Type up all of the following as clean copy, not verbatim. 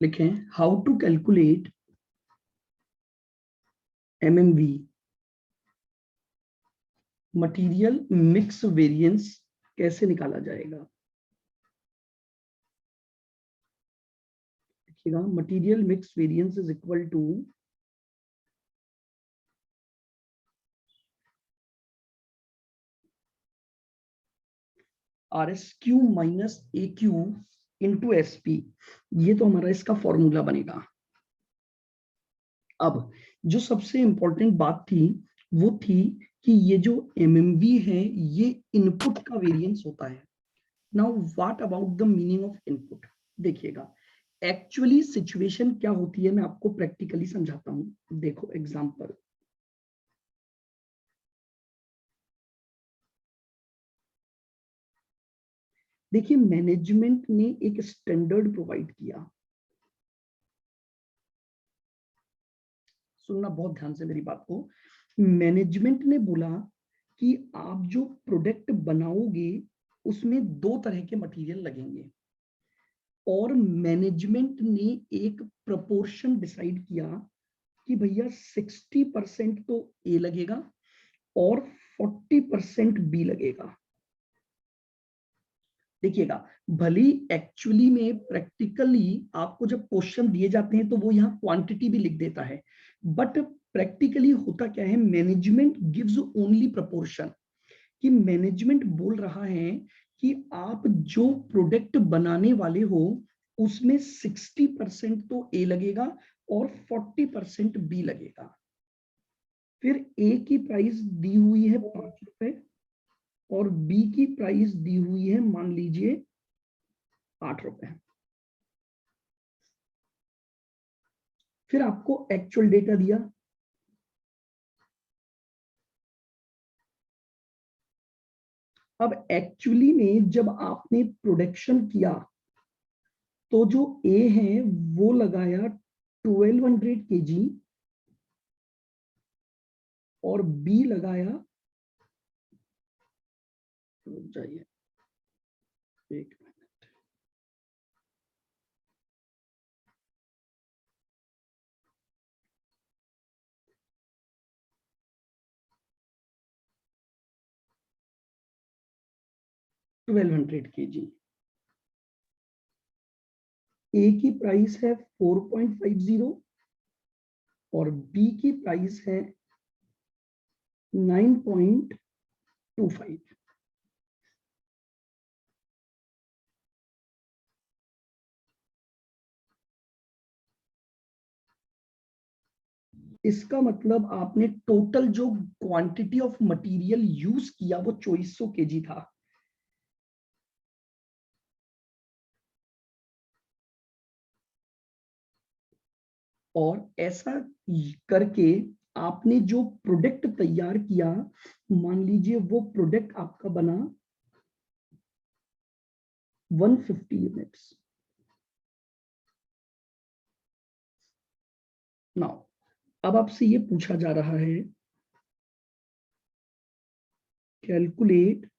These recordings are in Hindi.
लिखें how to calculate MMV material mix variance कैसे निकाला जाएगा। देखिएगा material mix variance is equal to RSQ minus AQ into SP। ये तो हमारा इसका फॉर्मूला बनेगा। अब जो सबसे इंपॉर्टेंट बात थी वो थी कि ये जो MMV है ये इनपुट का वेरिएंस होता है। Now what about the meaning of input. देखिएगा एक्चुअली सिचुएशन क्या होती है, मैं आपको प्रैक्टिकली समझाता हूं। देखो एग्जांपल, देखिए मैनेजमेंट ने एक स्टैंडर्ड प्रोवाइड किया। सुनना बहुत ध्यान से मेरी बात को। मैनेजमेंट ने बोला कि आप जो प्रोडक्ट बनाओगे उसमें 2 तरह के मटेरियल लगेंगे और मैनेजमेंट ने एक प्रपोर्शन डिसाइड किया कि भैया 60% तो ए लगेगा और 40% बी लगेगा। देखिएगा भली एक्चुअली में प्रैक्टिकली आपको जब क्वेश्चन दिए जाते हैं तो वो यहाँ क्वांटिटी भी लिख देता है, बट प्रैक्टिकली होता क्या है, मैनेजमेंट गिव्स ओनली प्रपोर्शन। कि मैनेजमेंट बोल रहा है कि आप जो प्रोडक्ट बनाने वाले हो उसमें 60% तो ए लगेगा और 40% बी लगेगा। फिर ए की प्राइस दी हुई है 5 रुपए और बी की प्राइस दी हुई है मान लीजिए 8 रुपए। फिर आपको एक्चुअल डेटा दिया, अब एक्चुअली में जब आपने प्रोडक्शन किया तो जो ए है वो लगाया 1200 kg और बी लगाया, जाइए एक मिनट, ट्वेल्व 1200 kg। ए की प्राइस है 4.50 और बी की प्राइस है 9.25। इसका मतलब आपने टोटल जो क्वांटिटी ऑफ मटेरियल यूज किया वो 2400 kg था। और ऐसा करके आपने जो प्रोडक्ट तैयार किया, मान लीजिए वो प्रोडक्ट आपका बना 150 यूनिट्स। नाउ अब आपसे ये पूछा जा रहा है calculate.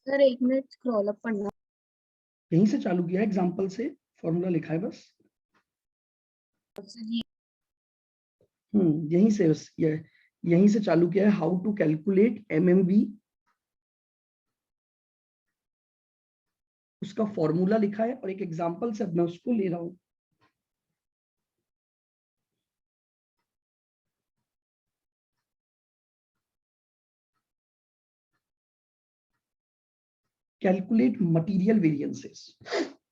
Sir 1 minute scroll up पढ़ना। यहीं से चालू किया, एग्जांपल से फॉर्मूला लिखा है बस। जी यहीं से यहीं से चालू किया है हाउ टू कैलकुलेट MMV। उसका फॉर्मूला लिखा है और एक एग्जांपल से अब मैं उसको ले रहा हूं। Calculate material variances.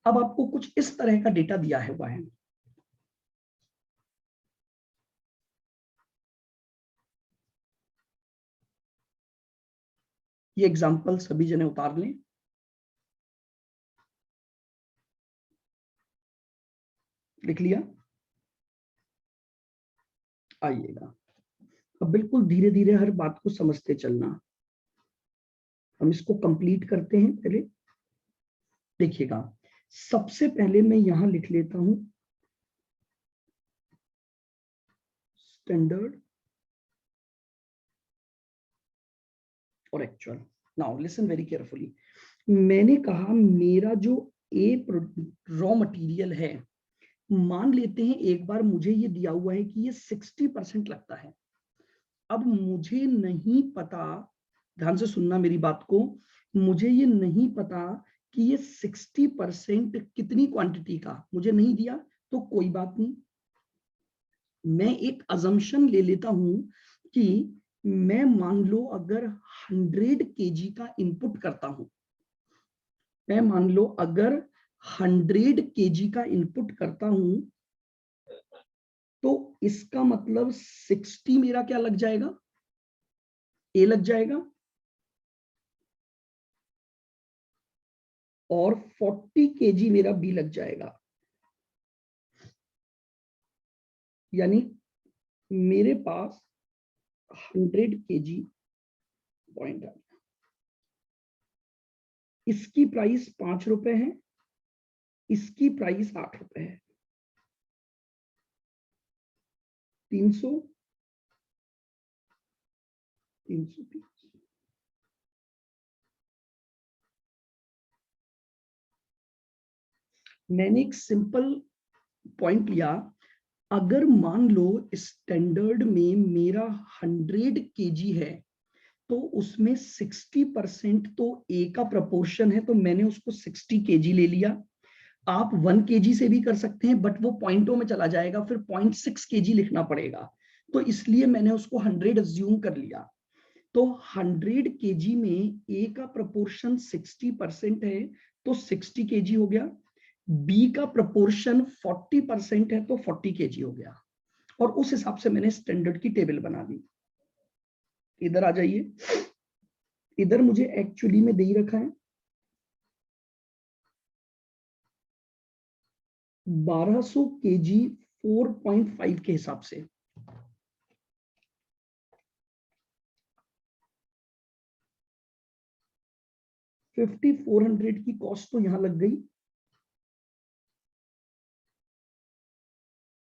अब आपको कुछ इस तरह का डेटा दिया है हुआ है। ये एग्जांपल सभी जने उतार लें। लिख लिया, आइएगा अब बिल्कुल धीरे धीरे हर बात को समझते चलना। हम इसको कंप्लीट करते हैं पहले। देखिएगा सबसे पहले मैं यहां लिख लेता हूं स्टैंडर्ड और actual. Now listen very carefully. मैंने कहा मेरा जो ए रॉ मटेरियल है, मान लेते हैं एक बार मुझे ये दिया हुआ है कि ये 60% लगता है। अब मुझे नहीं पता, ध्यान से सुनना मेरी बात को, मुझे ये नहीं पता कि ये 60% कितनी क्वांटिटी का मुझे नहीं दिया, तो कोई बात नहीं, मैं एक अजम्पशन ले लेता हूं कि मैं मान लो अगर 100 केजी का इनपुट करता हूं, मैं मान लो अगर 100 केजी का इनपुट करता हूं, तो इसका मतलब 60 मेरा क्या लग जाएगा, ए लग जाएगा, और 40 केजी मेरा बी लग जाएगा। यानी मेरे पास 100 केजी पॉइंट आ गया। इसकी प्राइस 5 रुपए है, इसकी प्राइस 8 रुपए है। 300, 330। मैंने एक सिंपल पॉइंट लिया, अगर मान लो स्टैंडर्ड में मेरा 100 केजी है, तो उसमें 60% तो ए का प्रपोर्शन है, तो मैंने उसको 60 केजी ले लिया। आप 1 केजी से भी कर सकते हैं, बट वो पॉइंटों में चला जाएगा, फिर 0.6 केजी लिखना पड़ेगा, तो इसलिए मैंने उसको 100 अज्यूम कर लिया। तो 100 केजी में ए का प्रपोर्शन 60% है, तो 60 केजी हो गया। बी का प्रपोर्शन 40% है, तो 40 केजी हो गया, और उस हिसाब से मैंने स्टैंडर्ड की टेबल बना दी। इधर आ जाइए, इधर मुझे एक्चुअली में दे ही रखा है 1200 केजी 4.5 के हिसाब से। $5400 की कॉस्ट तो यहां लग गई,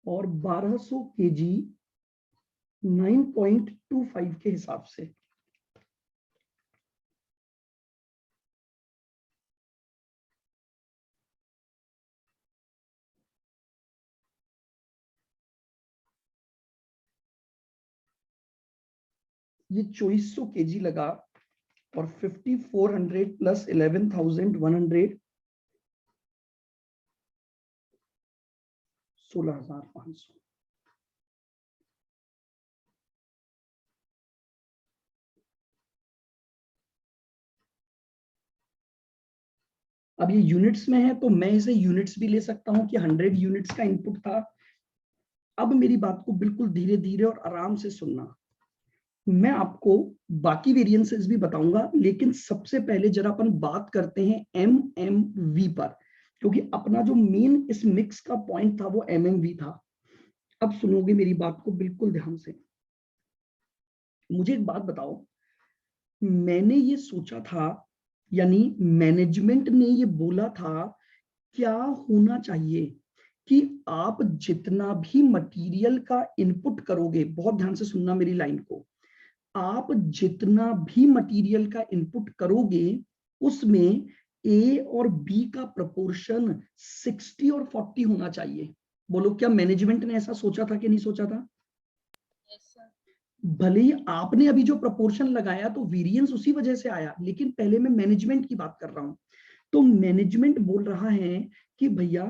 और 1200 केजी 9.25 के हिसाब से। ये 2400 केजी लगा, और 5400 प्लस 11,100 16,500। अब ये यूनिट्स में है, तो मैं इसे यूनिट्स भी ले सकता हूं कि 100 यूनिट्स का इनपुट था। अब मेरी बात को बिल्कुल धीरे धीरे और आराम से सुनना, मैं आपको बाकी वेरिएंसेस भी बताऊंगा, लेकिन सबसे पहले जरा अपन बात करते हैं एमएमवी पर, क्योंकि अपना जो मेन इस मिक्स का पॉइंट था वो एमएमवी था। अब सुनोगे मेरी बात को बिल्कुल ध्यान से। मुझे एक बात बताओ, मैंने ये सोचा था, यानी मैनेजमेंट ने ये बोला था, क्या होना चाहिए कि आप जितना भी मटेरियल का इनपुट करोगे, बहुत ध्यान से सुनना मेरी लाइन को, आप जितना भी मटेरियल का इनपुट करोगे, उसमें ए और बी का प्रोपोर्शन 60 और 40 होना चाहिए। बोलो, क्या मैनेजमेंट ने ऐसा सोचा था कि नहीं सोचा था? भले ही आपने अभी जो प्रोपोर्शन लगाया तो वेरिएंस उसी वजह से आया, लेकिन पहले मैं मैनेजमेंट की बात कर रहा हूं। तो मैनेजमेंट बोल रहा है कि भैया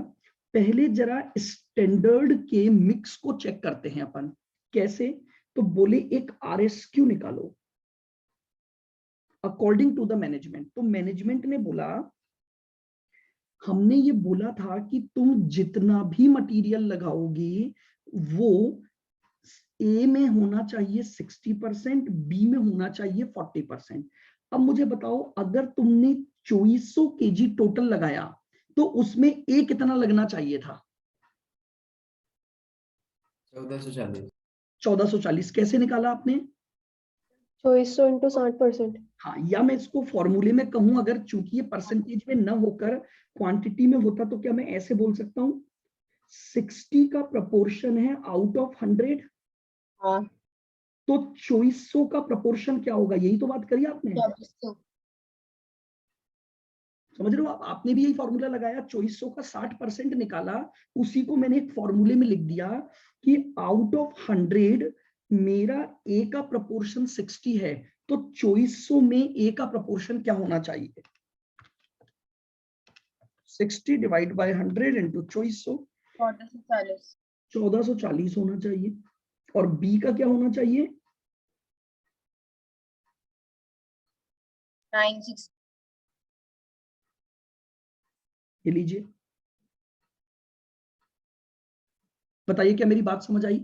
पहले जरा स्टैंडर्ड के मिक्स को चेक करते हैं अपन। कैसे? तो बोले एक आरएसक्यू निकालो अकॉर्डिंग टू द मैनेजमेंट। तो मैनेजमेंट ने बोला, हमने ये बोला था कि तुम जितना भी मटेरियल लगाओगे वो ए में होना चाहिए 60%, बी में होना चाहिए 40%। अब मुझे बताओ, अगर तुमने 2400 केजी टोटल लगाया, तो उसमें ए कितना लगना चाहिए था? 1440। 1440 कैसे निकाला आपने? 2400 इंटू 60%। हाँ, या मैं इसको फॉर्मूले में कहूं, अगर चूंकि ये परसेंटेज में न होकर क्वांटिटी में होता, तो क्या मैं ऐसे बोल सकता हूं, 60 का प्रपोर्शन है आउट ऑफ 100, हाँ, तो 2400 का प्रपोर्शन क्या होगा? यही तो बात करी आपने। 2400। समझ रहे हो आप? आपने भी यही फॉर्मूला लगाया, 2400 का 60% निकाला, उसी को मैंने एक फॉर्मूले में लिख दिया कि आउट ऑफ 100 मेरा ए का प्रपोर्शन 60 है, तो 2400 में ए का प्रपोर्शन क्या होना चाहिए? 60 डिवाइड बाय 100 इंटू 2400, 1440। 1440 होना चाहिए। और बी का क्या होना चाहिए? 96। ये लीजिए, बताइए क्या मेरी बात समझ आई?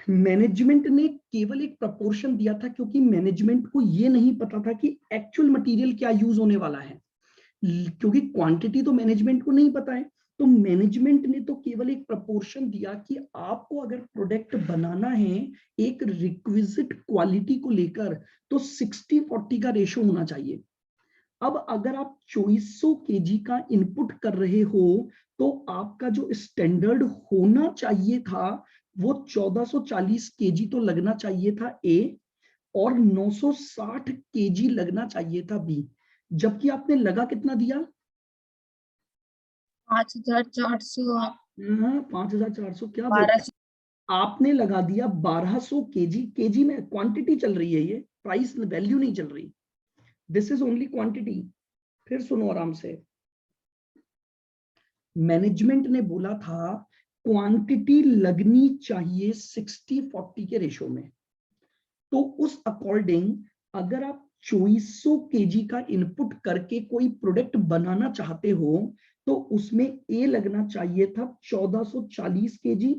मैनेजमेंट ने केवल एक प्रपोर्शन दिया था, क्योंकि मैनेजमेंट को ये नहीं पता था कि एक्चुअल मटेरियल क्या यूज होने वाला है, क्योंकि क्वांटिटी तो मैनेजमेंट को नहीं पता है। तो मैनेजमेंट ने तो केवल एक प्रपोर्शन दिया कि आपको अगर प्रोडक्ट बनाना है एक रिक्विजिट क्वालिटी को लेकर, तो 60-40 का रेशो होना चाहिए। अब अगर आप 2400 केजी का इनपुट कर रहे हो, तो आपका जो स्टैंडर्ड होना चाहिए था वो 1440 केजी तो लगना चाहिए था ए, और 960 केजी लगना चाहिए था बी। जबकि आपने लगा कितना दिया? 5400। हाँ, 5400 क्या बोल रहे 1200। हैं? आपने लगा दिया 1200 केजी। केजी में क्वांटिटी चल रही है, ये प्राइस वैल्यू नहीं चल रही। This is only quantity. फिर सुनो आराम से, मैनेजमेंट ने बोला था क्वांटिटी लगनी चाहिए 60-40 के रेशो में। तो उस अकॉर्डिंग अगर आप 2400 केजी का इनपुट करके कोई प्रोडक्ट बनाना चाहते हो, तो उसमें ए लगना चाहिए था 1440 केजी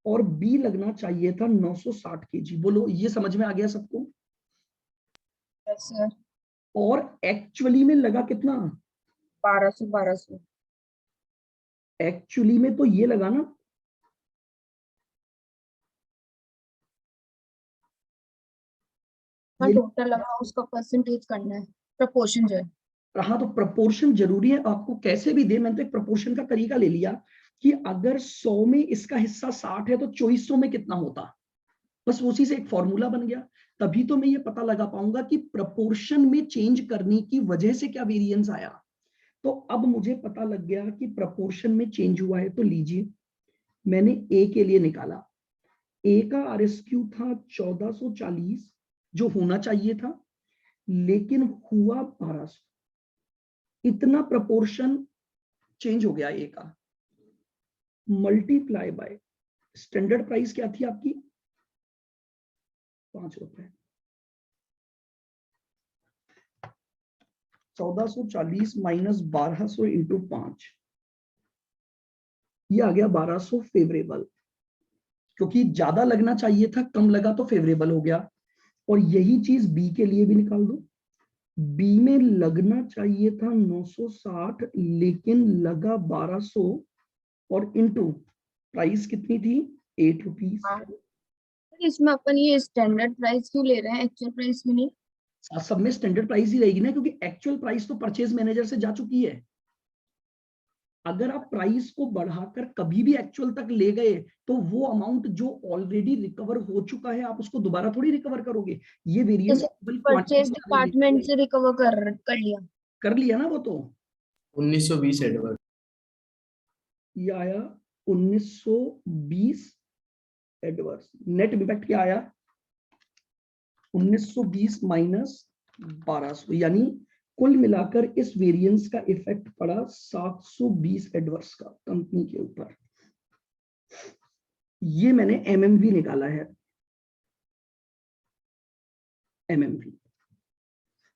और बी लगना चाहिए था 960 केजी। बोलो ये समझ में आ गया सबको? Yes sir. और एक्चुअली में लगा कितना? 1200। एक्चुअली में तो ये लगा ना, हाँ ये टोटल लगा, उसका परसेंटेज करना है, प्रपोर्शन जो है। रहा। तो प्रपोर्शन जरूरी है, आपको कैसे भी दे। मैंने तो एक प्रपोर्शन का तरीका ले लिया कि अगर 100 में इसका हिस्सा 60 है तो 2400 में कितना होता, बस उसी से एक फॉर्मूला बन गया। तभी तो मैं ये पता लगा पाऊंगा कि प्रपोर्शन में चेंज करने की वजह से क्या वेरिएंस आया। तो अब मुझे पता लग गया कि प्रपोर्शन में चेंज हुआ है। तो लीजिए, मैंने ए के लिए निकाला। ए का आरएसक्यू था 1440 जो होना चाहिए था, लेकिन हुआ 1200। इतना प्रपोर्शन चेंज हो गया ए का। मल्टीप्लाई बाय स्टैंडर्ड प्राइस क्या थी आपकी? 5 रुपए। 1440 माइनस 1200 इंटू 5, ये आ गया 1200 फेवरेबल। क्योंकि ज्यादा लगना चाहिए था, कम लगा तो फेवरेबल हो गया। और यही चीज बी के लिए भी निकाल दो। बी में लगना चाहिए था 960, लेकिन लगा 1200, और इंटू प्राइस कितनी थी? 8 रुपीज। हाँ इसमें अपन ये स्टैंडर्ड प्राइस क्यों ले रहे हैं, एक्चुअल प्राइस में नहीं? सब में स्टैंडर्ड प्राइस ही रहेगी ना, क्योंकि एक्चुअल प्राइस तो परचेज मैनेजर से जा चुकी है। अगर आप प्राइस को बढ़ाकर कभी भी एक्चुअल तक ले गए, तो वो अमाउंट जो ऑलरेडी रिकवर हो चुका है आप उसको दोबारा थोड़ी रिकवर करोगे। ये वेरिएंस जैसे केवल परचेज क्वांटिटी आने देती डिपार्टमेंट है। से रिकवर कर लिया। कर लिया ना वो तो। 1920 एडवर्ड। ये आया 1920 एडवर्स। नेट इम्पैक्ट क्या आया? 1920 माइनस 1200, यानी कुल मिलाकर इस वेरिएंस का इफेक्ट पड़ा 720 एडवर्स का कंपनी के ऊपर। ये मैंने एमएमवी निकाला है, एमएमवी।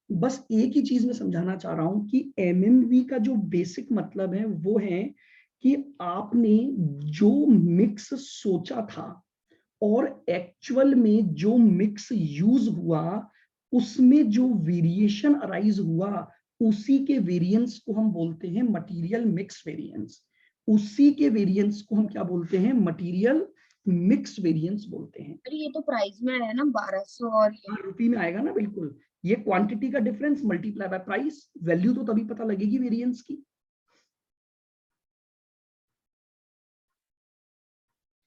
बस एक ही चीज मैं समझाना चाह रहा हूं कि एमएमवी का जो बेसिक मतलब है वो है कि आपने जो मिक्स सोचा था और एक्चुअल में जो मिक्स यूज हुआ, उसमें जो वेरिएशन अराइज हुआ, उसी के वेरिएंस को हम बोलते हैं मटेरियल मिक्स वेरिएंस। उसी के वेरिएंस को हम क्या बोलते हैं? मटेरियल मिक्स वेरिएंस बोलते हैं। अरे ये तो प्राइस में आया ना 1200, और ये रुपी में आएगा ना, बिल्कुल। ये क्वांटिटी का difference multiply by price, value तो तभी पता लगेगी वेरिएंस की।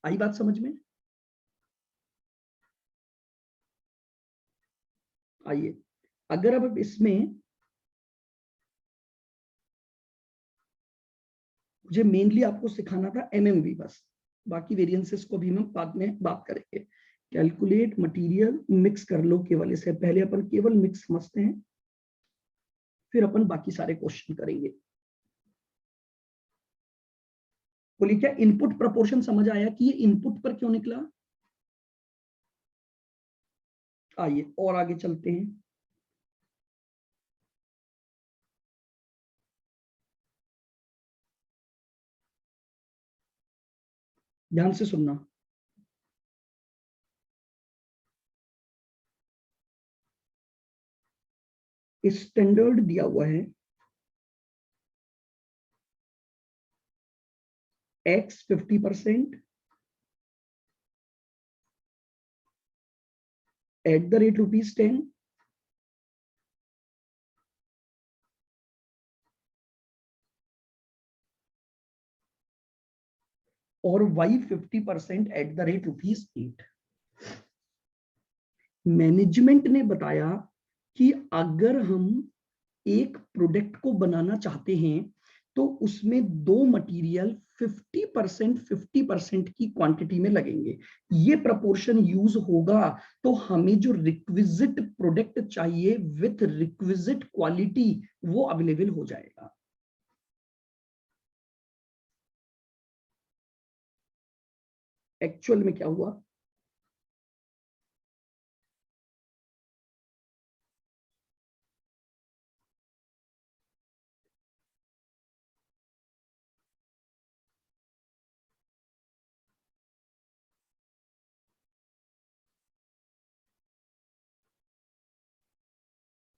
आई बात समझ में? आइए, अगर अब इसमें मुझे मेनली आपको सिखाना था एमएमवी बस, बाकी वेरिएंसेस को भी हम बाद में बात करेंगे। कैलकुलेट मटेरियल मिक्स कर लो केवल, इससे पहले अपन केवल मिक्स समझते हैं, फिर अपन बाकी सारे क्वेश्चन करेंगे। बोलिए क्या इनपुट प्रोपोर्शन समझ आया कि ये इनपुट पर क्यों निकला? आइए और आगे चलते हैं। ध्यान से सुनना, स्टैंडर्ड दिया हुआ है x 50% एट द रेट ₹10 और y 50% eight the rate ₹8। Management ने बताया कि अगर हम एक प्रोडक्ट को बनाना चाहते हैं तो उसमें दो मटेरियल 50% की क्वांटिटी में लगेंगे, ये प्रपोर्शन यूज होगा तो हमें जो रिक्विजिट प्रोडक्ट चाहिए विथ रिक्विजिट क्वालिटी वो अवेलेबल हो जाएगा। एक्चुअल में क्या हुआ?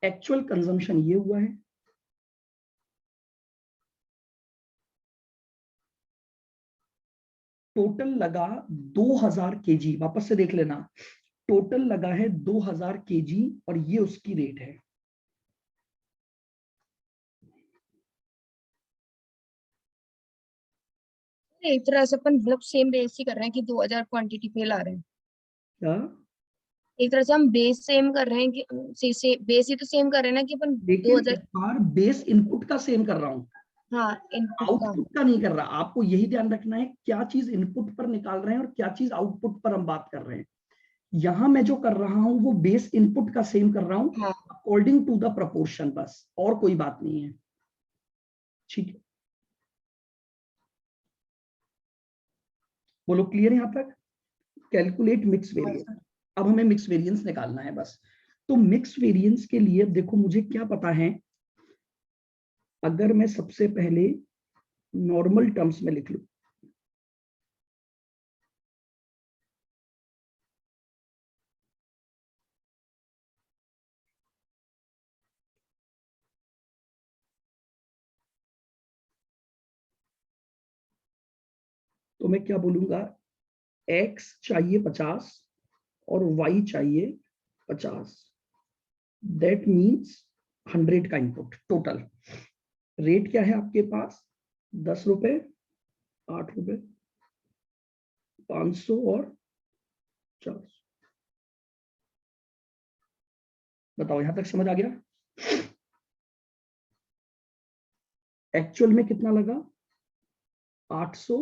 एक्चुअल कंजम्पशन ये हुआ है, टोटल लगा 2000 केजी, वापस से देख लेना, टोटल लगा है 2000 केजी और ये उसकी रेट है। एक तरह से अपन मतलब सेम बेस ही कर रहे हैं कि 2000 क्वांटिटी पे ला रहे हैं। क्या? एक तरह से हम बेस सेम कर रहे हैं कि बेस ही तो सेम कर रहे हैं ना कि अपन लेकिन 2000। इस बार बेस इनपुट का सेम कर रहा हूं, हाँ, इनपुट का। आउटपुट का नहीं कर रहा। आपको यही ध्यान रखना है क्या चीज इनपुट पर निकाल रहे हैं और क्या चीज आउटपुट पर हम बात कर रहे हैं। यहां मैं जो कर रहा हूं वो बेस इनपुट का सेम कर रहा हूं हाँ, अकॉर्डिंग टू द प्रपोर्शन, बस और कोई बात नहीं है। ठीक है, बोलो क्लियर यहां तक? कैलकुलेट मिक्स वेरिएंस, अब हमें मिक्स वेरिएंस निकालना है बस। तो मिक्स वेरिएंस के लिए देखो मुझे क्या पता है, अगर मैं सबसे पहले नॉर्मल टर्म्स में लिख लूं, तो मैं क्या बोलूंगा, x चाहिए 50 और y चाहिए 50, दैट मीन्स 100 का इनपुट टोटल। रेट क्या है आपके पास? 10 रुपए, 8 रुपए, 500 और 400। बताओ यहां तक समझ आ गया? एक्चुअल में कितना लगा? 800,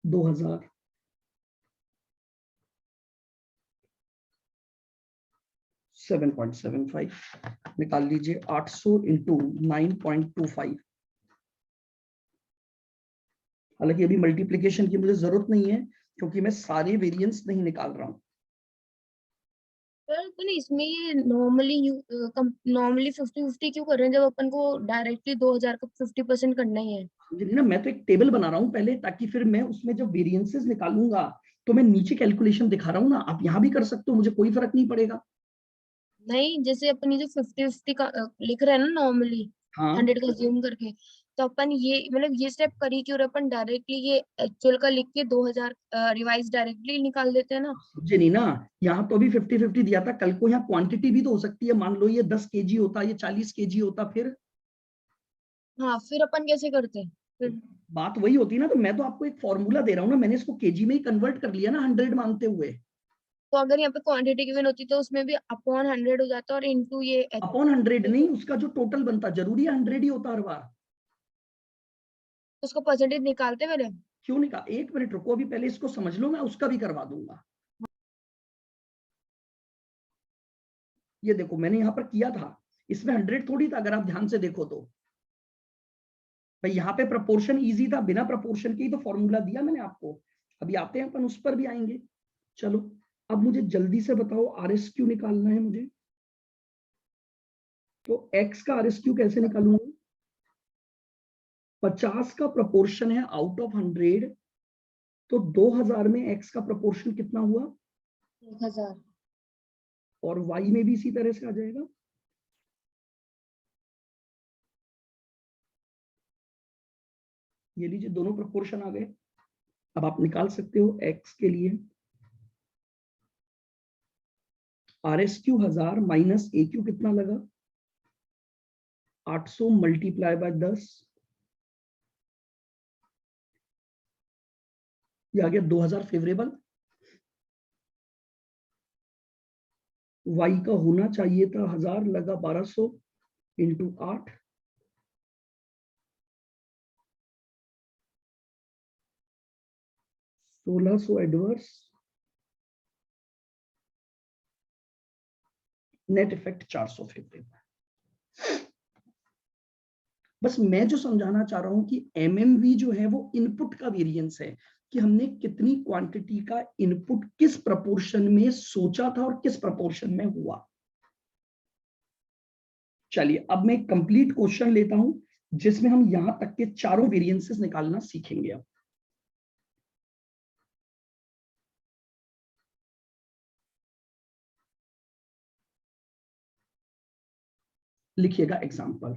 2000, 7.75 निकाल लीजिए। 800 इंटू 9.25, हालांकि अभी मल्टीप्लीकेशन की मुझे जरूरत नहीं है क्योंकि मैं सारे वेरिएंस नहीं निकाल रहा हूं। सर तो नहीं, इसमें ये नॉर्मली 50-50 क्यों कर रहे हैं जब अपन को डायरेक्टली 2000 का 50% करना ही है। ना मैं तो एक टेबल बना रहा हूं पहले, ताकि फिर मैं उसमें जब वेरिएंसेस निकालूंगा तो मैं नीचे कैलकुलेशन दिखा रहा हूं ना, आप यहां भी कर सकते हो, मुझे कोई फर्क नहीं पड़ेगा। नहीं, जैसे अपन ये जो 50-50 का लिख रहे हैं ना नॉर्मली, हाँ, 100 का ज्यूम करके, तो अपन ये मतलब ये स्टेप कर ही क्यों रहे, अपन डायरेक्टली ये एक्चुअल का लिख के 2000 रिवाइज डायरेक्टली निकाल देते हैं ना। समझे नहीं ना? यहाँ तो अभी 50-50 दिया था, कल को यहाँ क्वांटिटी भी तो हो सकती है, मान लो ये 10 केजी होता, ये 40 केजी होता, फिर हाँ, फिर अपन कैसे करते फिर। बात वही होती ना। तो मैं तो आपको एक फॉर्मूला दे रहा हूँ ना, मैंने इसको केजी में ही कन्वर्ट कर लिया ना 100 मानते हुए। तो अगर यहाँ पे क्वांटिटी गिवन होती तो उसमें भी अपॉन 100 हो जाता और इनटू ये अपॉन 100 नहीं, उसका जो टोटल बनता, जरूरी है 100 ही होता हर बार। उसको परसेंटेज निकालते पहले। क्यों नहीं कहा, 1 मिनट रुको, अभी पहले इसको समझ लो, मैं उसका भी करवा दूंगा। ये देखो मैंने यहां पर किया था, इसमें 100 थोड़ी था, अगर आप ध्यान से देखो तो भाई यहाँ पे प्रपोर्शन इजी था, बिना प्रपोर्शन के ही तो फॉर्मूला दिया मैंने आपको। अभी आते हैं अपन, उस पर भी आएंगे। चलो अब मुझे जल्दी से बताओ RSQ निकालना है मुझे, तो x का RSQ कैसे निकालूंगा? 50 का प्रपोर्शन है आउट ऑफ 100, तो 2000 में x का प्रपोर्शन कितना हुआ? 1000। और y में भी इसी तरह से आ जाएगा। ये लीजिए दोनों प्रपोर्शन आ गए। अब आप निकाल सकते हो x के लिए RSQ 1000 माइनस AQ कितना लगा? 800 मल्टीप्लाई बाय 10, ये आ गया 2000 फेवरेबल। y का होना चाहिए था 1000, लगा 1200 into 8, 1600 adverse, net effect 400 favourable. बस मैं जो समझाना चाह रहा हूं कि MMV जो है वो इनपुट का वेरिएंस है, कि हमने कितनी क्वांटिटी का इनपुट किस प्रपोर्शन में सोचा था और किस प्रपोर्शन में हुआ। चलिए अब मैं कंप्लीट क्वेश्चन लेता हूं जिसमें हम यहां तक के चारों वेरिएंसेस निकालना सीखेंगे। अब लिखिएगा एग्जांपल।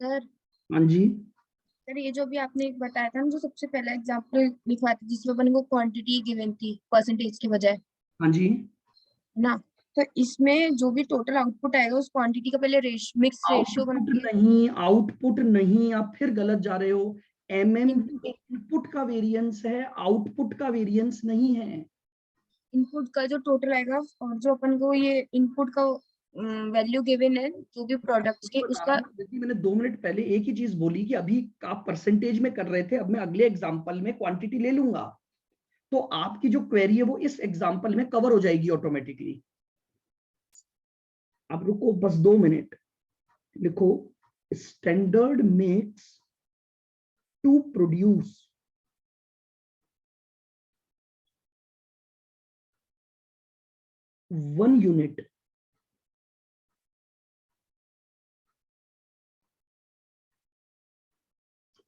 सर हाँ जी, सर ये जो भी आपने एक बताया था ना, जो सबसे पहला एग्जांपल लिखवाया था जिसमें अपन को क्वांटिटी गिवन थी परसेंटेज के बजाय, हाँ जी। है ना? तो इसमें जो भी टोटल आउटपुट आएगा उस क्वांटिटी का पहले मिक्स रेशियो बना आउटपुट के नहीं, आउटपुट नहीं, आप फिर गलत जा रहे हो। MMV इनपुट इनपुट का वेरिएंस है, आउटपुट का वेरिएंस नहीं है। इनपुट का जो टोटल आएगा और जो अपन को ये इनपुट का वैल्यू गिवन है जो भी प्रोडक्ट्स के बता रहा उसका। हूँ, जैसे मैंने 2 मिनट पहले एक ही चीज बोली कि अभी आप परसेंटेज में कर रहे थे, अब मैं अगले एग्जाम्पल में क्वांटिटी ले लूंगा, तो आपकी जो क्वेरी है वो इस एग्जाम्पल में कवर हो जाएगी ऑटोमेटिकली। आप रुको बस 2 मिनट, लिखो standard mix to produce 1 unit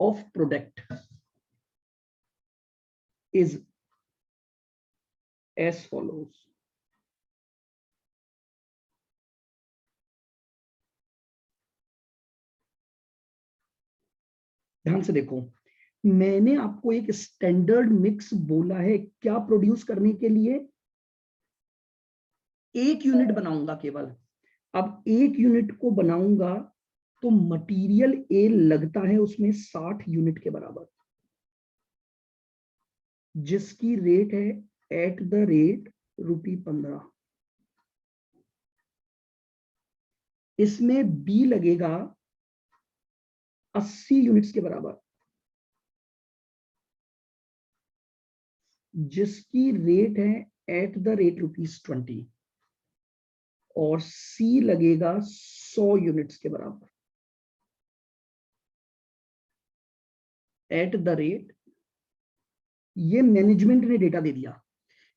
of product is as follows. ध्यान से देखो, मैंने आपको एक स्टैंडर्ड मिक्स बोला है क्या प्रोड्यूस करने के लिए? 1 यूनिट बनाऊंगा केवल। अब 1 यूनिट को बनाऊंगा तो मटेरियल ए लगता है उसमें 60 यूनिट के बराबर, जिसकी रेट है एट द रेट ₹15। इसमें बी लगेगा 80 यूनिट्स के बराबर, जिसकी रेट है एट द रेट ₹20, और सी लगेगा 100 यूनिट्स के बराबर एट द रेट। ये मैनेजमेंट ने डेटा दे दिया,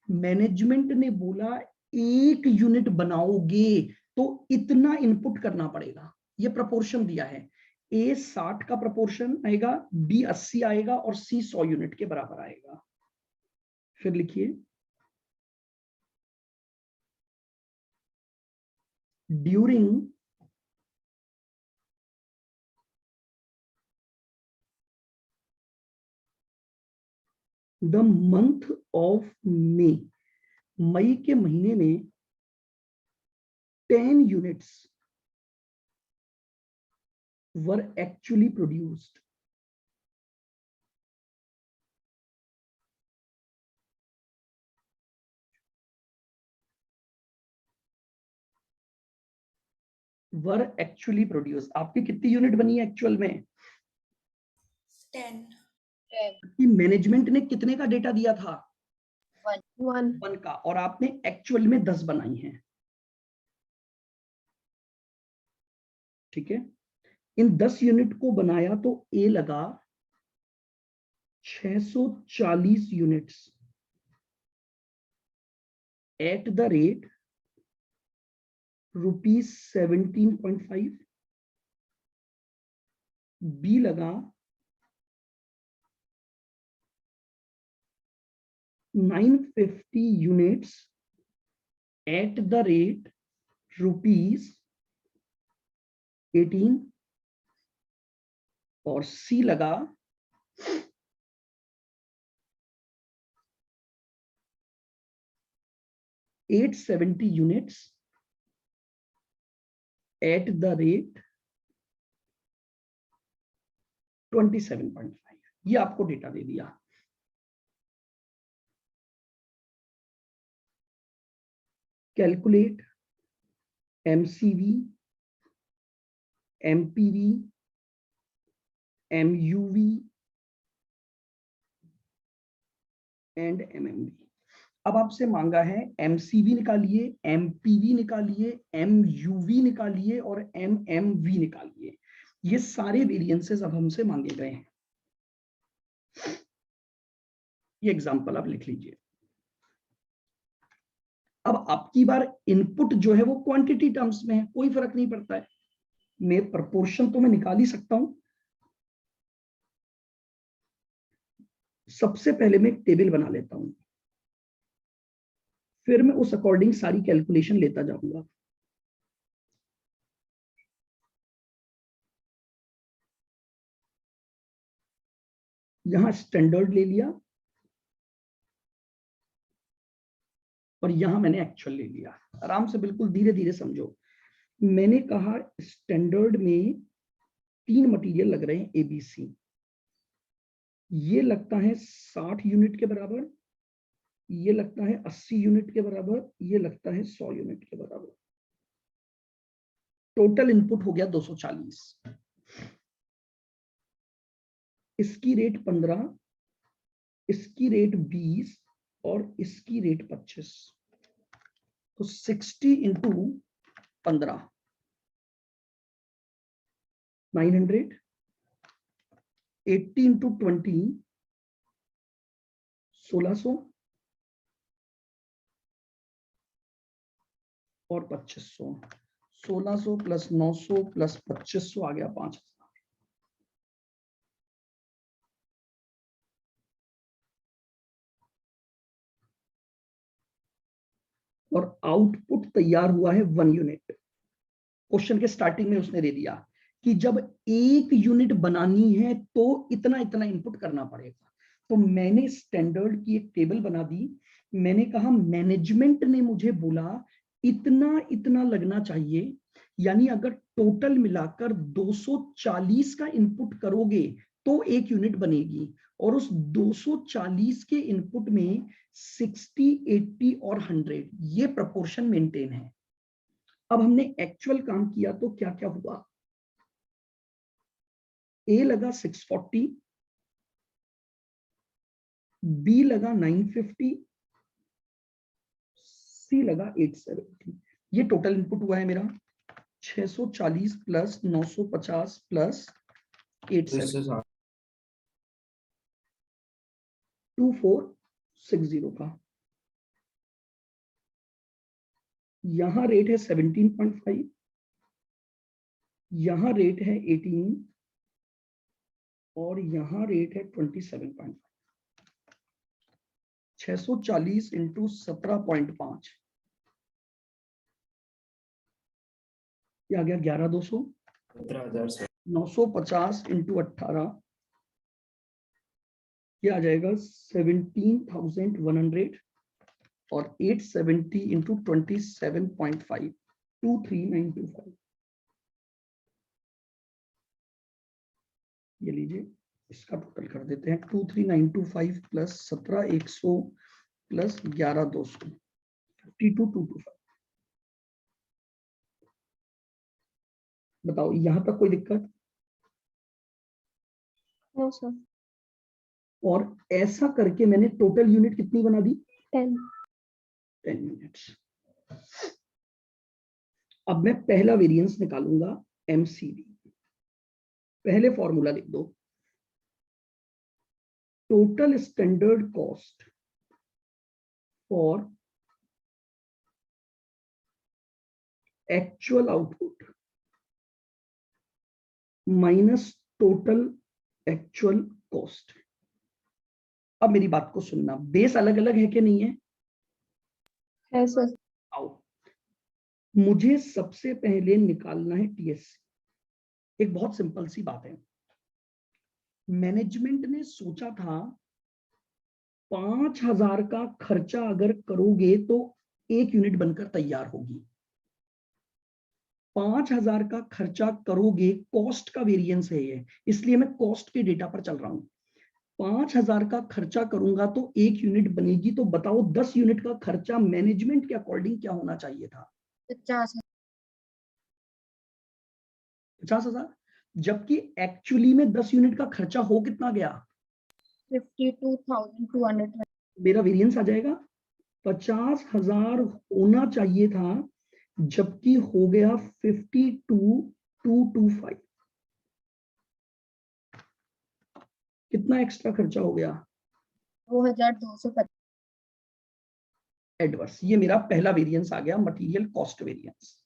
मैनेजमेंट ने बोला 1 यूनिट बनाओगे तो इतना इनपुट करना पड़ेगा। ये प्रपोर्शन दिया है, ए 60 का प्रपोर्शन आएगा, बी 80 आएगा और सी 100 यूनिट के बराबर आएगा। फिर लिखिए during the month of May, मई के महीने में 10 units were actually produced. Were actually produce, आपकी कितनी यूनिट बनी है एक्चुअल में? 10. कि मैनेजमेंट ने कितने का डेटा दिया था? 1. 1 का, और आपने एक्चुअल में 10 बनाई हैं। ठीक है, इन 10 यूनिट को बनाया तो ए लगा 640 units at the rate ₹17.5। B लगा 950 यूनिट्स एट द रेट ₹18, और सी लगा 870 यूनिट्स एट द रेट 27.5। ये आपको डेटा दे दिया। Calculate MCV, MPV, MUV and MMV. अब आपसे मांगा है एमसीवी निकालिए, एमपीवी निकालिए, एमयूवी निकालिए और एमएमवी निकालिए। ये सारे वेरिएंसेस अब हमसे मांगे गए हैं। ये एग्जांपल आप लिख लीजिए। अब आपकी बार इनपुट जो है वो क्वांटिटी टर्म्स में है, कोई फर्क नहीं पड़ता है। मैं प्रपोर्शन तो मैं निकाल ही सकता हूं। सबसे पहले मैं एक टेबल बना लेता हूं, फिर मैं उस अकॉर्डिंग सारी कैलकुलेशन लेता जाऊंगा। यहां स्टैंडर्ड ले लिया और यहां मैंने एक्चुअल ले लिया। आराम से बिल्कुल धीरे धीरे समझो। मैंने कहा स्टैंडर्ड में 3 मटेरियल लग रहे हैं एबीसी। ये लगता है 60 यूनिट के बराबर, ये लगता है 80 यूनिट के बराबर, ये लगता है 100 यूनिट के बराबर। टोटल इनपुट हो गया 240। इसकी रेट 15, इसकी रेट 20 और इसकी रेट 25। तो 60 इंटू 15 900, 80 इंटू 20 1600 और 2500। 1600 प्लस 900 प्लस 2500 आ गया 5000। और आउटपुट तैयार हुआ है 1 यूनिट। क्वेश्चन के स्टार्टिंग में उसने दे दिया कि जब 1 यूनिट बनानी है तो इतना इतना इनपुट करना पड़ेगा। तो मैंने स्टैंडर्ड की एक टेबल बना दी। मैंने कहा मैनेजमेंट ने मुझे बोला इतना इतना लगना चाहिए, यानी अगर टोटल मिलाकर 240 का इनपुट करोगे तो 1 यूनिट बनेगी, और उस 240 के इनपुट में 60, 80 और 100 ये प्रपोर्शन मेंटेन है। अब हमने एक्चुअल काम किया तो क्या क्या हुआ। ए लगा 640, बी लगा 950, सी लगा 870। ये टोटल इनपुट हुआ है मेरा 640 प्लस 950 प्लस 870, 2460 का। यहां रेट है 17.5, यहां रेट है 18 और यहां रेट है 27.5। 640 इंटू 17.5 ये आ गया 11200। 17,000। 950 इंटू 18 ये आ जाएगा 17,100 और 870 इंटू 27.5 23925। ये लीजिए, इसका टोटल कर देते हैं 23925 प्लस 17100 प्लस 11200 52225। बताओ यहां तक कोई दिक्कत? No sir. और ऐसा करके मैंने टोटल यूनिट कितनी बना दी? 10। 10 यूनिट्स। अब मैं पहला वेरिएंस निकालूंगा एमसीवी। पहले फॉर्मूला लिख दो, total standard cost for actual output minus total actual cost. अब मेरी बात को सुनना, बेस अलग अलग है कि नहीं है? है सर। आओ, मुझे सबसे पहले निकालना है टीएससी। एक बहुत सिंपल सी बात है, मैनेजमेंट ने सोचा था 5,000 का खर्चा अगर करोगे तो 1 यूनिट बनकर तैयार होगी। 5,000 का खर्चा करोगे, कॉस्ट का वेरिएंस है ये, इसलिए मैं कॉस्ट के डेटा पर चल रहा हूं। 5,000 का खर्चा करूंगा तो 1 यूनिट बनेगी। तो बताओ 10 यूनिट का खर्चा मैनेजमेंट के अकॉर्डिंग क्या होना चाहिए था? 50। 50,000। जबकि एक्चुअली में 10 यूनिट का खर्चा हो कितना गया? 52,200। मेरा वेरिएंस आ जाएगा 50,000 होना चाहिए था, जबकि हो गया 52,225। कितना एक्स्ट्रा खर्चा हो गया? 2,250। एडवर्स। ये मेरा पहला वेरिएंस आ गया, मटेरियल कॉस्ट वेरिएंस।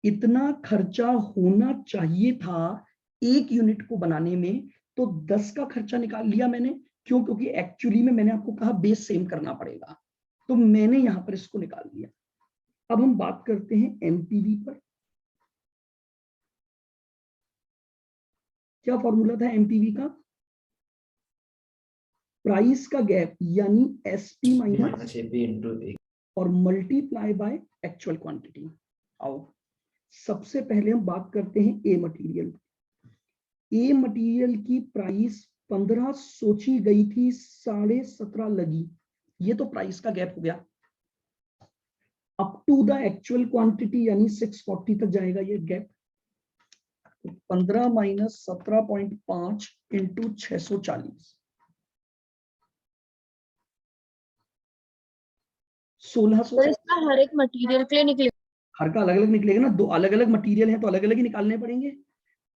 इतना खर्चा होना चाहिए था 1 यूनिट को बनाने में, तो 10 का खर्चा निकाल लिया मैंने। क्यों? क्योंकि एक्चुअली में मैंने आपको कहा बेस सेम करना पड़ेगा, तो मैंने यहां पर इसको निकाल लिया। अब हम बात करते हैं एमपीवी पर। क्या फॉर्मूला था एमपीवी का? प्राइस का गैप यानी एसपी माइनस एपी इंटू और मल्टीप्लाई बाय एक्चुअल क्वांटिटी। आओ, सबसे पहले हम बात करते हैं ए मटेरियल। ए मटेरियल की प्राइस 15 सोची गई थी, 17.5 लगी। ये तो प्राइस का गैप हो गया। Up to the actual quantity यानी 640 तक जाएगा ये गैप। 15 minus 17.5 into 640, 1600। सर इसका हर एक मटेरियल के लिए निकले। हर का अलग अलग निकलेगा ना, दो अलग अलग मटेरियल है तो अलग अलग ही निकालने पड़ेंगे।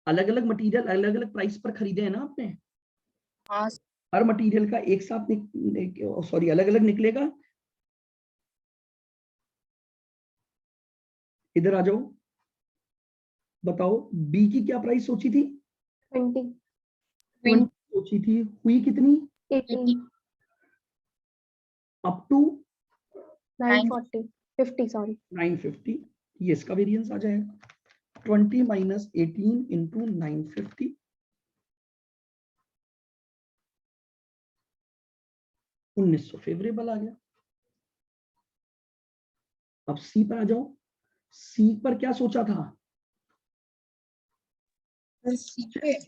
अलग अलग मटेरियल अलग अलग प्राइस पर खरीदे हैं ना आपने। हाँ। हर मटेरियल का एक साथ सॉरी अलग अलग निकलेगा। इधर आ जाओ, बताओ बी की क्या प्राइस सोची थी? 20। 20 सोची थी, हुई कितनी? 80। Up to 940। 50 सॉरी। 950। ये इसका वेरिएंस आ जाएगा 20 माइनस 18 इंटू 950। 1900 फेवरेबल आ गया। अब सी पर आ जाओ। सी पर क्या सोचा था? 25।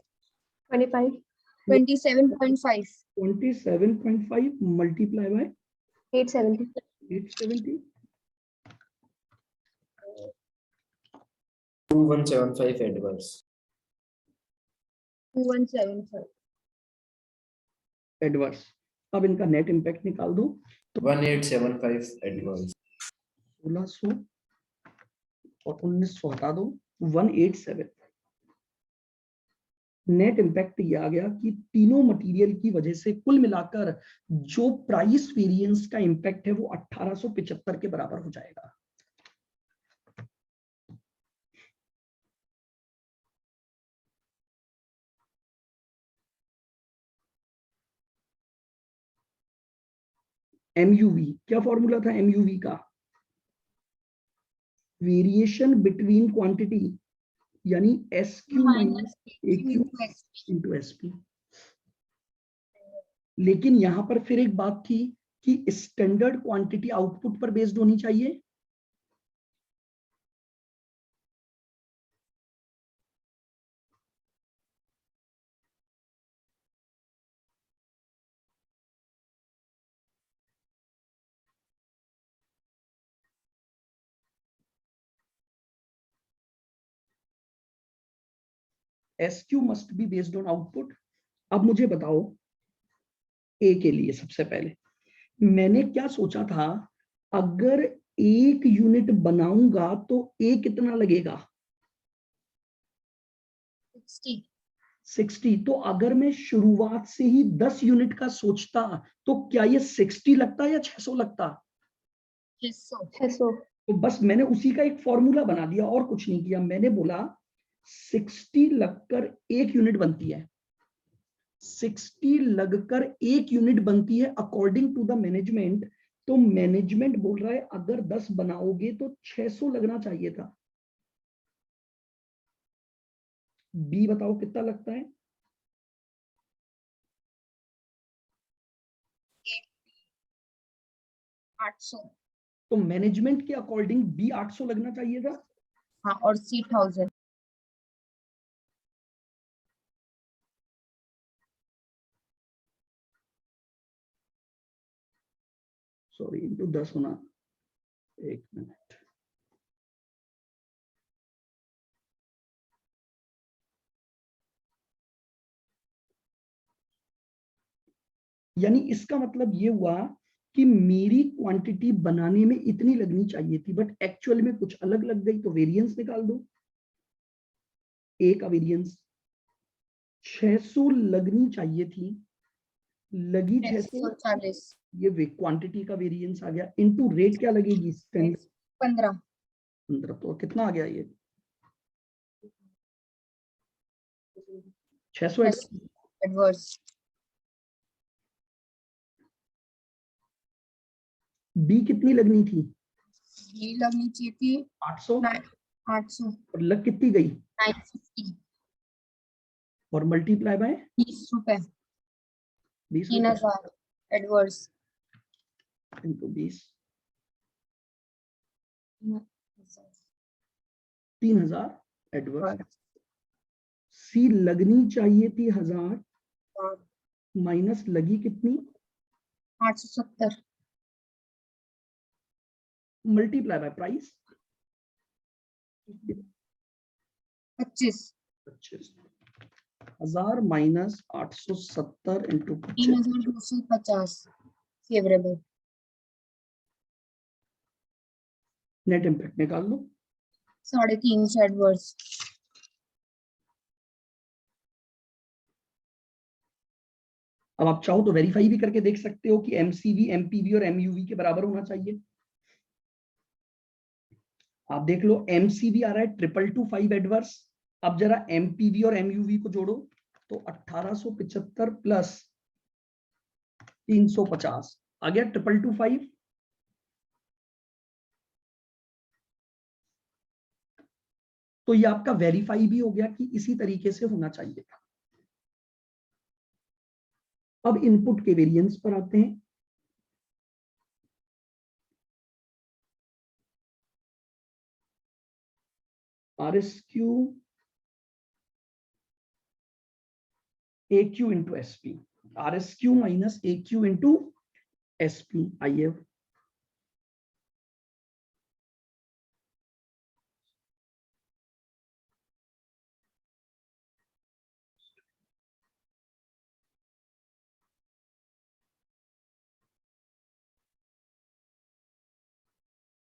27.5। 27.5 मल्टीप्लाई बाय 870। 870। 2175 एडवर्स। 2175। एडवर्स। अब इनका नेट इंपैक्ट निकाल दो। 1875 एडवर्स। 1600 और 1900 हटा दो, 187। नेट इम्पैक्ट ये आ गया कि तीनों मटेरियल की वजह से कुल मिलाकर जो प्राइस वेरिएंस का इम्पैक्ट है वो 1875 के बराबर हो जाएगा। एमयूवी, क्या फॉर्मूला था एमयूवी का? वेरिएशन बिटवीन क्वांटिटी यानी SQ minus AQ into SP. लेकिन यहां पर फिर एक बात थी कि स्टैंडर्ड क्वांटिटी आउटपुट पर बेस्ड होनी चाहिए। SQ must be based on output. अब मुझे बताओ ए के लिए सबसे पहले मैंने क्या सोचा था, अगर 1 यूनिट बनाऊंगा तो ए कितना लगेगा 60। तो अगर मैं शुरुआत से ही 10 यूनिट का सोचता तो क्या ये 60 लगता या 600 लगता? 600। तो बस मैंने उसी का एक फॉर्मूला बना दिया और कुछ नहीं किया। मैंने बोला 60 लगकर 1 यूनिट बनती है, 60 लगकर 1 यूनिट बनती है अकॉर्डिंग टू द मैनेजमेंट। तो मैनेजमेंट बोल रहा है अगर 10 बनाओगे तो 600 लगना चाहिए था। बी बताओ कितना लगता है? 800। तो मैनेजमेंट के अकॉर्डिंग बी 800 लगना चाहिए था। हाँ, और सी 1000। सॉरी इंटू 10 होना, एक मिनट। यानी इसका मतलब ये हुआ कि मेरी क्वांटिटी बनाने में इतनी लगनी चाहिए थी, बट एक्चुअल में कुछ अलग लग गई। तो वेरिएंस निकाल दो, ए का वेरिएंस 600 लगनी चाहिए थी, लगी 600। 640। ये क्वांटिटी का वेरिएंस आ गया, इनटू रेट क्या लगेगी? 15। 15। तो कितना आ गया ये 600 एडवर्स। बी कितनी लगनी थी? ये लगनी चाहिए थी 800। 800। और लग कितनी गई? 950। और मल्टीप्लाई बाय 20 रुपए। 20 3000 एडवर्स। Into 20, 3000 adverse. सी लगनी चाहिए थी 1000, माइनस लगी कितनी? 870। Multiply by price 25। 1000 minus 870 into 25, 3250 favourable. Net impact निकाल लो। 350 एडवर्स। अब आप चाहो तो वेरीफाई भी करके देख सकते हो कि एमसीवी, एमपीवी और एमयूवी के बराबर होना चाहिए। आप देख लो एमसीवी आ रहा है 2225 एडवर्स। अब जरा एमपीवी और एमयूवी को जोड़ो तो 1875 प्लस 350 आ गया 2225। तो ये आपका वेरीफाई भी हो गया कि इसी तरीके से होना चाहिए था। अब इनपुट के वेरिएंस पर आते हैं। RSQ AQ into SP, RSQ minus AQ into SP, IF।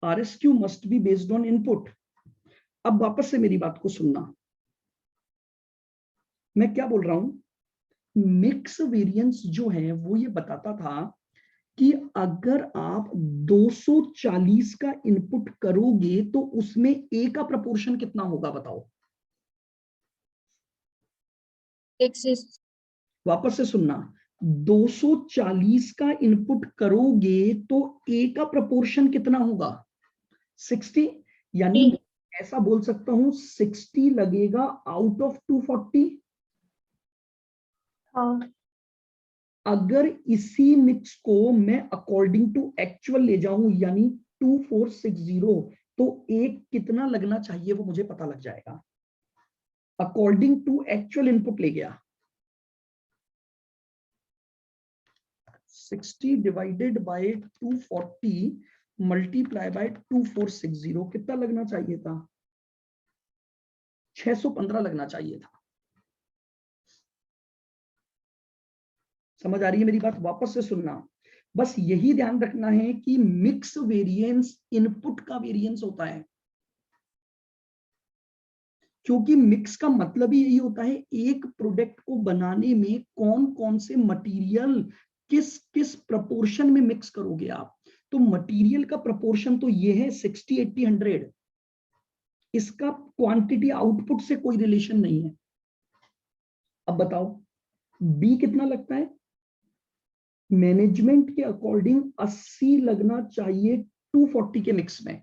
RSQ must be based on input। अब वापस से मेरी बात को सुनना, मैं क्या बोल रहा हूं। मिक्स वेरिएंस जो है वो ये बताता था कि अगर आप 240 का इनपुट करोगे तो उसमें ए का प्रपोर्शन कितना होगा बताओ। 1 वापस से सुनना, 240 का इनपुट करोगे तो ए का प्रपोर्शन कितना होगा 60। यानी ऐसा बोल सकता हूं 60 लगेगा आउट ऑफ 240। हाँ। अगर इसी मिक्स को मैं अकॉर्डिंग टू एक्चुअल ले जाऊं यानी 2460, तो एक कितना लगना चाहिए वो मुझे पता लग जाएगा। अकॉर्डिंग टू एक्चुअल इनपुट ले गया, 60 डिवाइडेड बाय 240 मल्टीप्लाई बाय 2460 कितना लगना चाहिए था 615 लगना चाहिए था। समझ आ रही है मेरी बात? वापस से सुनना, बस यही ध्यान रखना है कि मिक्स वेरिएंस इनपुट का वेरिएंस होता है, क्योंकि मिक्स का मतलब ही यही होता है एक प्रोडक्ट को बनाने में कौन कौन से मटेरियल किस किस प्रपोर्शन में मिक्स करोगे आप। तो मटेरियल का प्रपोर्शन तो ये है 60 80 100, इसका क्वांटिटी आउटपुट से कोई रिलेशन नहीं है। अब बताओ बी कितना लगता है? मैनेजमेंट के अकॉर्डिंग 80 लगना चाहिए 240 के मिक्स में,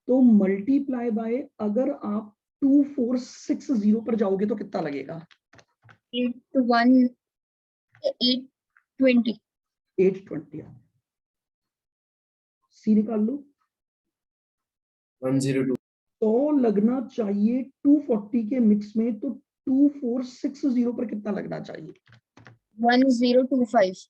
तो मल्टीप्लाई बाय अगर आप 2460 पर जाओगे तो कितना लगेगा? 820 820। सी निकाल लो। 102 तो लगना चाहिए 240 के मिक्स में, तो 2460 पर कितना लगना चाहिए? 1025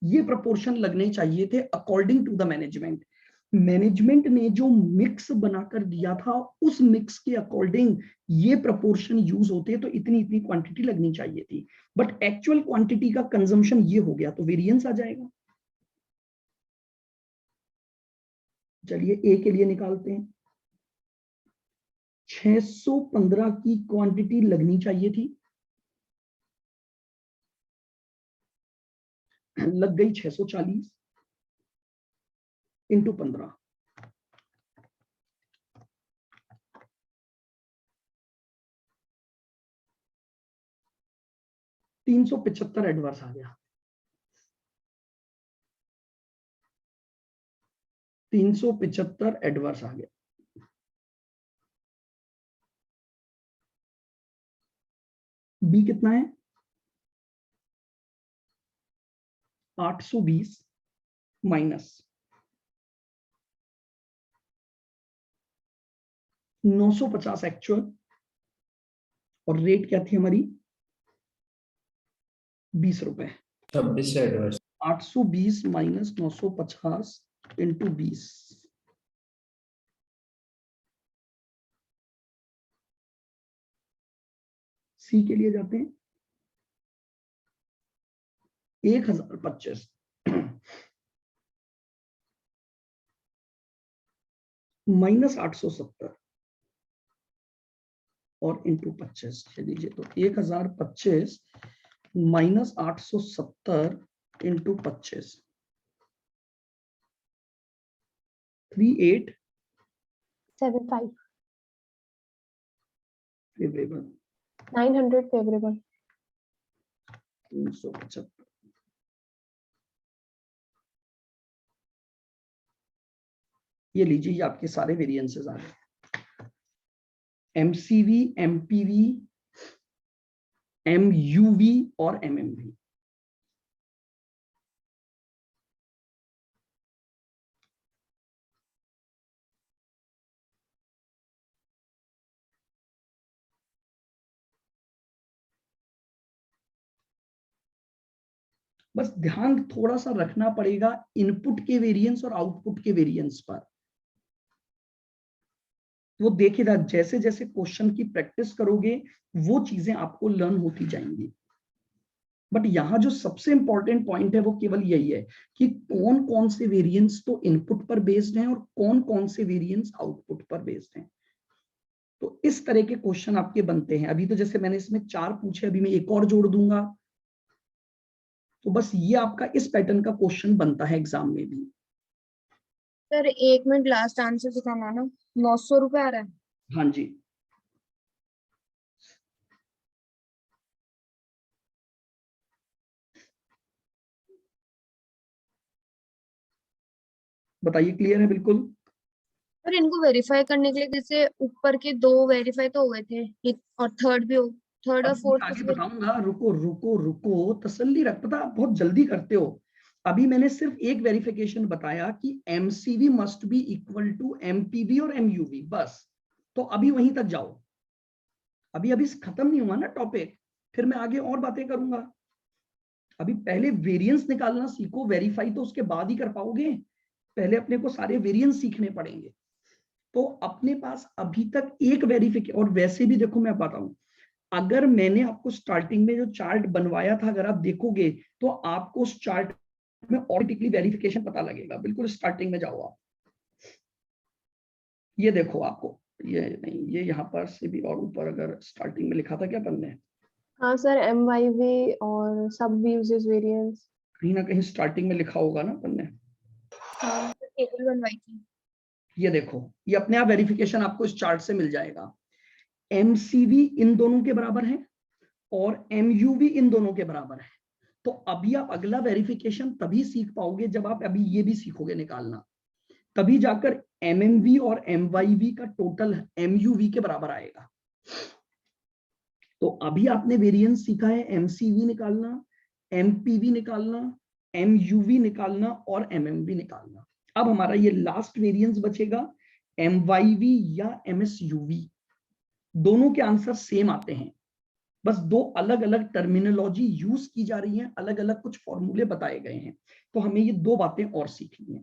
ये प्रपोर्शन लगने चाहिए थे according to the management. Management ने जो मिक्स बनाकर दिया था उस मिक्स के अकॉर्डिंग ये प्रपोर्शन यूज होते, तो इतनी इतनी क्वांटिटी लगनी चाहिए थी, बट एक्चुअल क्वांटिटी का कंजम्पशन ये हो गया, तो वेरिएंस आ जाएगा। चलिए ए के लिए निकालते हैं। 615 की क्वांटिटी लगनी चाहिए थी, लग गई 640 इंटू 15, 375 एडवर्स आ गया। 375 एडवर्स आ गया। बी कितना है? 820 माइनस 950 एक्चुअल, और रेट क्या थी हमारी? 20 रुपए। 26 एडवर्स 820 माइनस 950 इंटू 20, सी के लिए जाते हैं। 1025 माइनस 870 और इंटू 25 लीजिए, तो 1025 माइनस 870 इंटू 25, 38 फेवरेबल, 900 favorable. 375। ये लीजिए, ये आपके सारे वेरिएंसेस आ गए, एमसीवी, एमपीवी, एमयूवी और एमएमवी। बस ध्यान थोड़ा सा रखना पड़ेगा इनपुट के वेरिएंस और आउटपुट के वेरिएंस पर। वो देखिएगा जैसे जैसे क्वेश्चन की प्रैक्टिस करोगे वो चीजें आपको लर्न होती जाएंगी। बट यहाँ जो सबसे इंपॉर्टेंट पॉइंट है वो केवल यही है कि कौन कौन से वेरिएंस तो इनपुट पर बेस्ड हैं और कौन कौन से वेरिएंस आउटपुट पर बेस्ड हैं। तो इस तरह के क्वेश्चन आपके बनते हैं। अभी तो जैसे मैंने इसमें 4 पूछे, अभी मैं एक और जोड़ दूंगा, तो बस ये आपका इस पैटर्न का क्वेश्चन बनता है एग्जाम में भी। सर 1 मिनट लास्ट आंसर दिखाना ना। 900 रुपए आ रहा है। हाँ जी, बताइए, क्लियर है बिल्कुल? सर इनको वेरीफाई करने के लिए जैसे ऊपर के 2 वेरीफाई तो हो गए थे, एक और थर्ड भी हो, थर्ड और अब फोर्थ आगे कुछ बताऊंगा, रुको रुको रुको, तसल्ली रख, पता आप बहुत जल्दी करते हो। अभी मैंने सिर्फ एक वेरिफिकेशन बताया कि MCV must be equal to MPV और एमयूवी, बस। तो अभी वहीं तक जाओ, अभी अभी खत्म नहीं हुआ ना टॉपिक, फिर मैं आगे और बातें करूंगा। अभी पहले वेरिएंस निकालना सीखो, वेरीफाई तो उसके बाद ही कर पाओगे, पहले अपने को सारे वेरिएंस सीखने पड़ेंगे। तो अपने पास अभी तक एक वेरिफिकेशन, और वैसे भी देखो मैं बताऊं, अगर मैंने आपको स्टार्टिंग में जो चार्ट बनवाया था अगर आप देखोगे तो आपको उस चार्ट में ऑटोमेटिकली वेरिफिकेशन पता लगेगा। बिल्कुल स्टार्टिंग में जाओ आप, ये देखो आपको, ये नहीं, ये यहाँ पर से भी और ऊपर अगर स्टार्टिंग में लिखा था क्या पन्ने, हाँ सर, MYV और सब यूजेस वेरिएंस। कहीं ना कहीं स्टार्टिंग में लिखा होगा ना पन्ने। हाँ टेबल बनवाई थी। ये देखो, ये अपने आप वेरिफिकेशन आपको इस चार्ट से मिल जाएगा। MCV इन दोनों के बराबर है और MUV इन दोनों के बराबर है। तो अभी आप अगला वेरिफिकेशन तभी सीख पाओगे जब आप अभी ये भी सीखोगे निकालना, तभी जाकर MMV और MYV का टोटल MUV के बराबर आएगा। तो अभी आपने वेरिएंस सीखा है MCV निकालना, MPV निकालना, MUV निकालना और MMV निकालना। अब हमारा ये लास्ट वेरिएंस बचेगा MYV या MSUV। दोनों के आंसर सेम आते हैं, बस दो अलग अलग टर्मिनोलॉजी यूज की जा रही है, अलग अलग कुछ फॉर्मूले बताए गए हैं। तो हमें ये दो बातें और सीखनी है।